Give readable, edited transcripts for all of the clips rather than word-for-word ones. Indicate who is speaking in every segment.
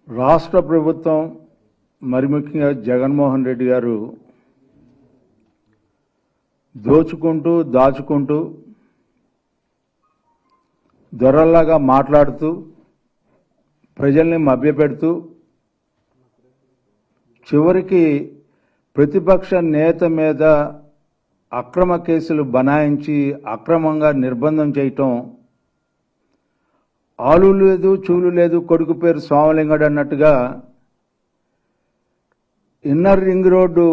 Speaker 1: రాష్ట్ర ప్రభుత్వం మరి ముఖ్యంగా జగన్మోహన్ రెడ్డి గారు దోచుకుంటూ దాచుకుంటూ దొరల్లాగా మాట్లాడుతూ ప్రజల్ని మభ్యపెడుతూ చివరికి ప్రతిపక్ష నేత మీద అక్రమ కేసులు బనాయించి అక్రమంగా నిర్బంధం చేయటం, ఆలు లేదు చూలు లేదు కొడుకు పేరు సోమలింగడు అన్నట్టుగా ఇన్నర్ రింగ్ రోడ్డు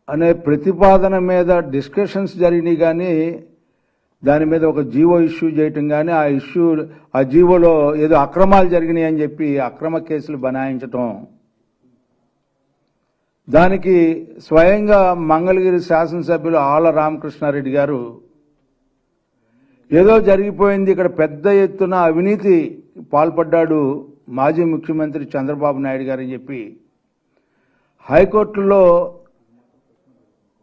Speaker 1: అనే ప్రతిపాదన మీద డిస్కషన్స్ జరిగినాయి, కానీ దాని మీద ఒక జీవో ఇష్యూ చేయటం కానీ ఆ జీవోలో ఏదో అక్రమాలు జరిగినాయి అని చెప్పి అక్రమ కేసులు బనాయించటం, దానికి స్వయంగా మంగళగిరి శాసనసభ్యులు ఆళ్ల రామకృష్ణారెడ్డి గారు ఏదో జరిగిపోయింది, ఇక్కడ పెద్ద ఎత్తున అవినీతి పాల్పడ్డాడు మాజీ ముఖ్యమంత్రి చంద్రబాబు నాయుడు గారు అని చెప్పి హైకోర్టులో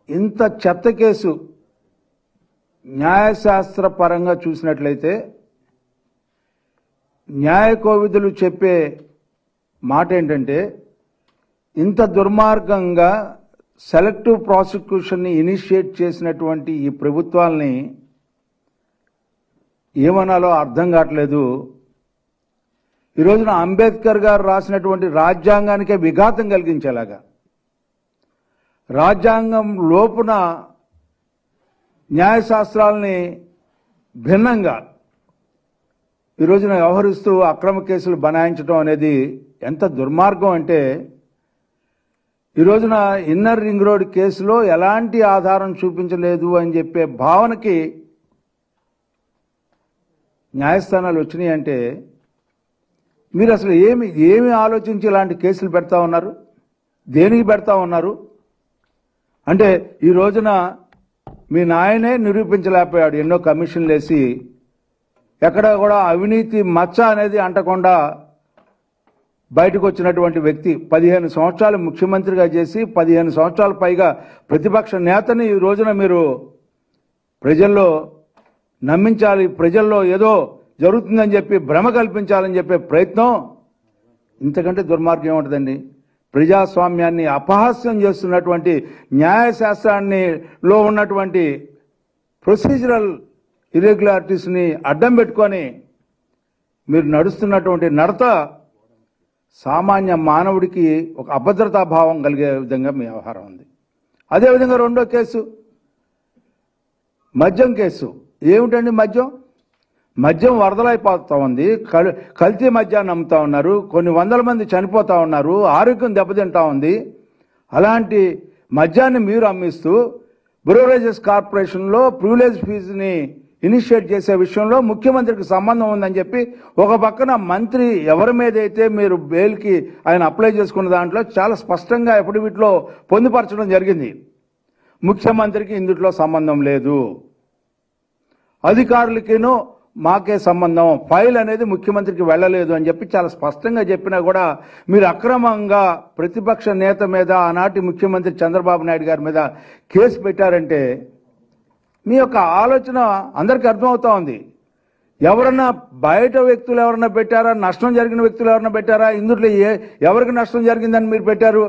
Speaker 1: ఇంత చెత్త కేసు న్యాయశాస్త్ర పరంగా చూసినట్లయితే న్యాయ కోవిదులు చెప్పే మాట ఏంటంటే, ఇంత దుర్మార్గంగా సెలెక్టివ్ ప్రాసిక్యూషన్ని ఇనిషియేట్ చేసినటువంటి ఈ ప్రభుత్వాల్ని ఏమనాలో అర్థం కావట్లేదు. ఈ రోజున అంబేద్కర్ గారు రాసినటువంటి రాజ్యాంగానికే విఘాతం కలిగించేలాగా, రాజ్యాంగం లోపున న్యాయశాస్త్రాలని భిన్నంగా ఈ రోజున వ్యవహరిస్తూ అక్రమ కేసులు బనాయించడం అనేది ఎంత దుర్మార్గం అంటే, ఈ రోజున ఇన్నర్ రింగ్ రోడ్ కేసులో ఎలాంటి ఆధారం చూపించలేదు అని చెప్పే భావనకి న్యాయస్థానాలు వచ్చినాయి అంటే, మీరు అసలు ఏమి ఆలోచించి ఇలాంటి కేసులు పెడతా ఉన్నారు? దేనికి పెడతా ఉన్నారు అంటే, ఈ రోజున మీ నాయనే నిరూపించలేకపోయాడు. ఎన్నో కమిషన్లు వేసి ఎక్కడ కూడా అవినీతి మచ్చ అనేది అంటకుండా బయటకు వచ్చినటువంటి వ్యక్తి 15 సంవత్సరాలు ముఖ్యమంత్రిగా చేసి 15 సంవత్సరాల పైగా ప్రతిపక్ష నేతని ఈ రోజున మీరు ప్రజల్లో నమ్మించాలి, ప్రజల్లో ఏదో జరుగుతుందని చెప్పి భ్రమ కల్పించాలని చెప్పే ప్రయత్నం ఇంతకంటే దుర్మార్గం ఏముంటుందండి? ప్రజాస్వామ్యాన్ని అపహాస్యం చేస్తున్నటువంటి న్యాయశాస్త్రాన్నిలో ఉన్నటువంటి ప్రొసీజరల్ ఇర్రెగ్యులారిటీస్ని అడ్డం పెట్టుకొని మీరు నడుస్తున్నటువంటి నడత సామాన్య మానవుడికి ఒక అభద్రతా భావం కలిగే విధంగా మీ వ్యవహారం ఉంది. అదేవిధంగా రెండో కేసు మద్యం కేసు. ఏమిటండి మద్యం వరదలైపోతూ ఉంది, కల్తీ మద్యాన్ని అమ్ముతా ఉన్నారు, కొన్ని వందల మంది చనిపోతూ ఉన్నారు, ఆరోగ్యం దెబ్బతింటా ఉంది. అలాంటి మద్యాన్ని మీరు అమ్మిస్తూ బ్రూవరేజెస్ కార్పొరేషన్లో ప్రివిలేజ్ ఫీజుని ఇనిషియేట్ చేసే విషయంలో ముఖ్యమంత్రికి సంబంధం ఉందని చెప్పి ఒక పక్కన మంత్రి ఎవరి మీద అయితే మీరు బెయిల్కి ఆయన అప్లై చేసుకున్న దాంట్లో చాలా స్పష్టంగా అఫిడవిట్లో పొందుపరచడం జరిగింది. ముఖ్యమంత్రికి ఇందులో సంబంధం లేదు, అధికారులకేనో మాకే సంబంధం, ఫైల్ అనేది ముఖ్యమంత్రికి వెళ్ళలేదు అని చెప్పి చాలా స్పష్టంగా చెప్పినా కూడా మీరు అక్రమంగా ప్రతిపక్ష నేత మీద, ఆనాటి ముఖ్యమంత్రి చంద్రబాబు నాయుడు గారి మీద కేసు పెట్టారంటే మీ యొక్క ఆలోచన అందరికీ అర్థమవుతా ఉంది. ఎవరన్నా బయట వ్యక్తులు ఎవరన్నా పెట్టారా? నష్టం జరిగిన వ్యక్తులు ఎవరన్నా పెట్టారా? ఇందులో ఎవరికి నష్టం జరిగిందని మీరు పెట్టారు?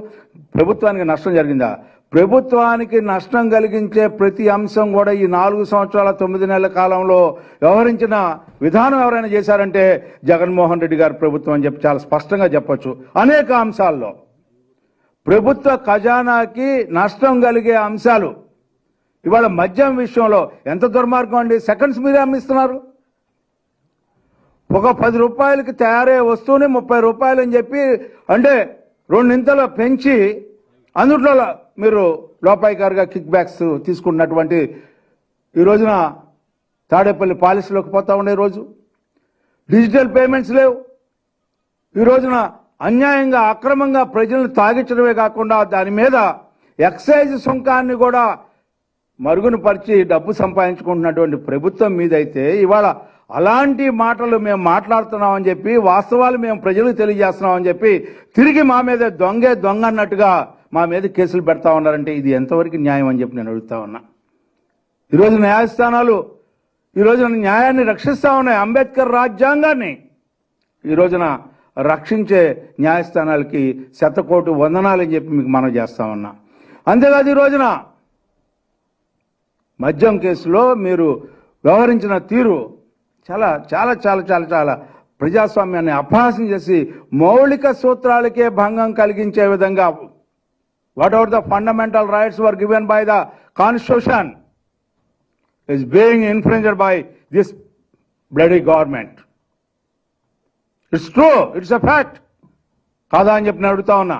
Speaker 1: ప్రభుత్వానికి నష్టం జరిగిందా? ప్రభుత్వానికి నష్టం కలిగించే ప్రతి అంశం కూడా ఈ 4 సంవత్సరాల 9 నెలల కాలంలో వ్యవహరించిన విధానం ఎవరైనా చేశారంటే జగన్మోహన్ రెడ్డి గారి ప్రభుత్వం అని చెప్పి చాలా స్పష్టంగా చెప్పొచ్చు. అనేక అంశాల్లో ప్రభుత్వ ఖజానాకి నష్టం కలిగే అంశాలు. ఇవాళ మద్యం విషయంలో ఎంత దుర్మార్గం అండి! సెకండ్స్ మీరే అమ్మిస్తున్నారు. ఒక 10 రూపాయలకి తయారయ్యే వస్తువుని 30 రూపాయలు అని చెప్పి, అంటే 2 ఇంతలు పెంచి అందుట్లో మీరు లోపాయికారుగా కిక్ బ్యాక్స్ తీసుకున్నటువంటి ఈ రోజున తాడేపల్లి పాలసీలోకి పోతా ఉండే రోజు డిజిటల్ పేమెంట్స్ లేవు. ఈ రోజున అన్యాయంగా అక్రమంగా ప్రజలను తాగించడమే కాకుండా దాని మీద ఎక్సైజ్ సుంకాన్ని కూడా మరుగున పరిచి డబ్బు సంపాదించుకుంటున్నటువంటి ప్రభుత్వం మీదైతే ఇవాళ అలాంటి మాటలు మేము మాట్లాడుతున్నామని చెప్పి, వాస్తవాలు మేము ప్రజలకు తెలియజేస్తున్నామని చెప్పి తిరిగి మా మీద దొంగ అన్నట్టుగా మా మీద కేసులు పెడతా ఉన్నారంటే ఇది ఎంతవరకు న్యాయం అని చెప్పి నేను అడుగుతా ఉన్నా. ఈరోజు న్యాయస్థానాలు ఈ రోజున న్యాయాన్ని రక్షిస్తా ఉన్నాయి. అంబేద్కర్ రాజ్యాంగాన్ని ఈ రోజున రక్షించే న్యాయస్థానాలకి శతకోటి వందనాలని చెప్పి మీకు మనం చేస్తా ఉన్నా. అంతేకాదు ఈ రోజున మద్యం కేసులో మీరు వ్యవహరించిన తీరు చాలా చాలా చాలా చాలా చాలా ప్రజాస్వామ్యాన్ని అపహాస్యం చేసి మౌలిక సూత్రాలకే భంగం కలిగించే విధంగా what ever the fundamental rights were given by the constitution is being infringed by this bloody government. It's true, it's a fact. కాదా అని చెప్పి నేను అడుగుతా ఉన్నా.